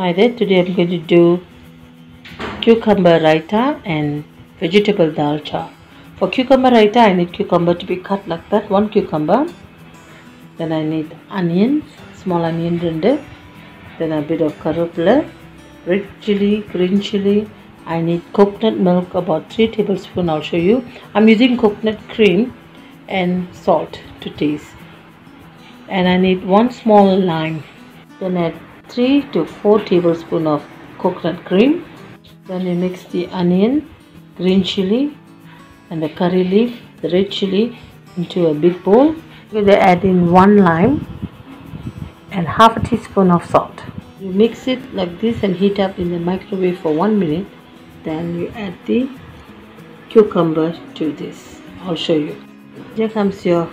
Hi there, today I'm going to do cucumber raita and vegetable dhalcha. For cucumber raita, I need cucumber to be cut like that, 1 cucumber. Then I need onions, small onion rendu. Then a bit of karupla, red chili, green chili. I need coconut milk, about 3 tablespoons. I'll show you. I'm using coconut cream and salt to taste. And I need 1 small lime. Then add 3 to 4 tablespoons of coconut cream. Then you mix the onion, green chili and the curry leaf, the red chili into a big bowl. We'll add in 1 lime and half a teaspoon of salt. You mix it like this and heat up in the microwave for 1 minute. Then you add the cucumber to this. I'll show you. Here comes your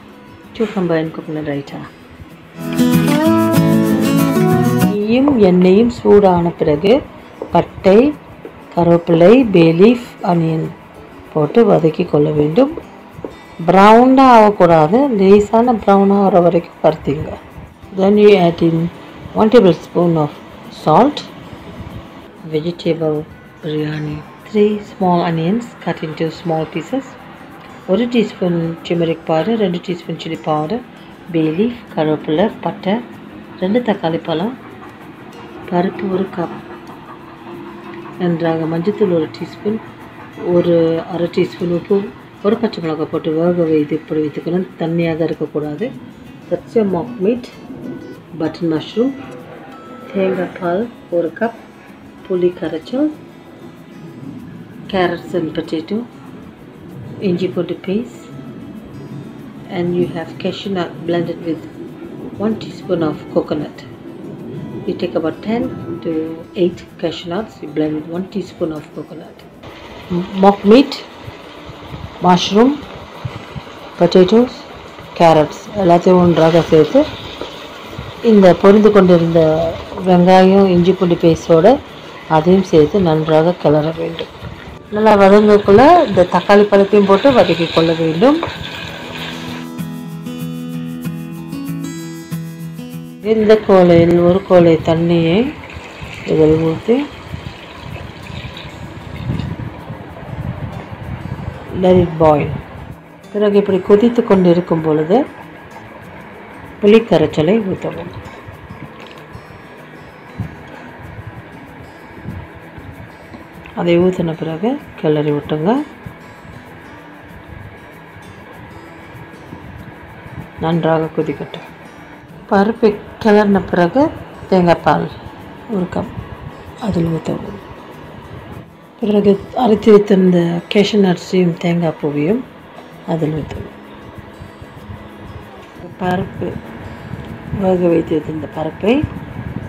cucumber and coconut raita. எண்ணெயும் சூடான பிறகு பட்டை, கருவேப்பிலை, bay leaf, onion போட்டு வதக்கி கொள்ள வேண்டும். ப்ரௌனா ஆகக்கூடாது, லேசான ப்ரௌன் ஆகிற வரைக்கும் வறுத்தீங்க. Then you add in 1 tablespoon of salt, vegetable biryani, 3 small onions cut into small pieces, 1 teaspoon turmeric powder, 2 teaspoon chili powder, bay leaf, கருவேப்பிலை, பட்டை, 2 தக்காளி பழம், பருப்பு 1 கப், நன்றாக மஞ்சத்தூள் 1 டீஸ்பூன், ஒரு அரை டீஸ்பூன் உப்பு, 1 பச்சை மிளகாய் போட்டு வேக வைத்து இப்படி வைத்துக்கணும், தண்ணியாக இருக்கக்கூடாது. That's your mock meat, button mushroom, தேங்காய் பால் 1 கப், புளி கரைச்சல், carrots and potato, இஞ்சி பூண்டு paste, and you have cashew nut blended with 1 teaspoon of coconut. You take about 10 to 8 cashew nuts, you blend with 1 teaspoon of coconut. Mock meat, mushroom, potatoes, carrots எல்லாத்தையும் ஒன்றாக சேர்த்து இந்த பொரிந்து கொண்டிருந்த வெங்காயம் இஞ்சி பூண்டு பேஸ்டோட அதையும் சேர்த்து நன்றாக கிளற வேண்டும். நல்லா வதங்கக்குள்ள இந்த தக்காளி பழத்தையும் போட்டு வதக்கி கொள்ள வேண்டும். இந்த கோலையில் 1 கோலை தண்ணியை இதில் ஊற்றி let it boil. பிறகு இப்படி கொதித்து கொண்டு இருக்கும் பொழுது புளி கரைச்சலை ஊற்றவும். அதை ஊற்றின பிறகு கிளறி விட்டுங்க. நன்றாக கொதிக்கட்டும். பருப்பு கிளறின பிறகு தேங்காய் பால் 1 கப் அதில் ஊற்றவும். பிறகு அரைத்து வைத்திருந்த கேஷ்யூ நட்ஸையும் தேங்காய் பூவையும் அதில் ஊற்றவும். பருப்பு வேக வைத்து வைத்திருந்த பருப்பை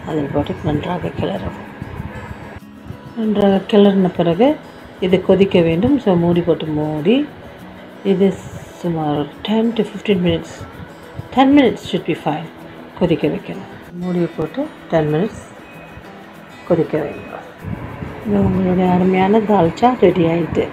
அதில் போட்டு நன்றாக கிளறவும். நன்றாக கிளறின பிறகு இது கொதிக்க வேண்டும். ஸோ மூடி போட்டு மூடி இது சுமார் 10 to 15 minutes, 10 minutes should be fine. கொதிக்க வைக்கணும். மூடியை போட்டு 10 minutes கொதிக்க வைக்கணும். இது உங்களுடைய அருமையான தால்ச்சா ரெடி ஆகிட்டு.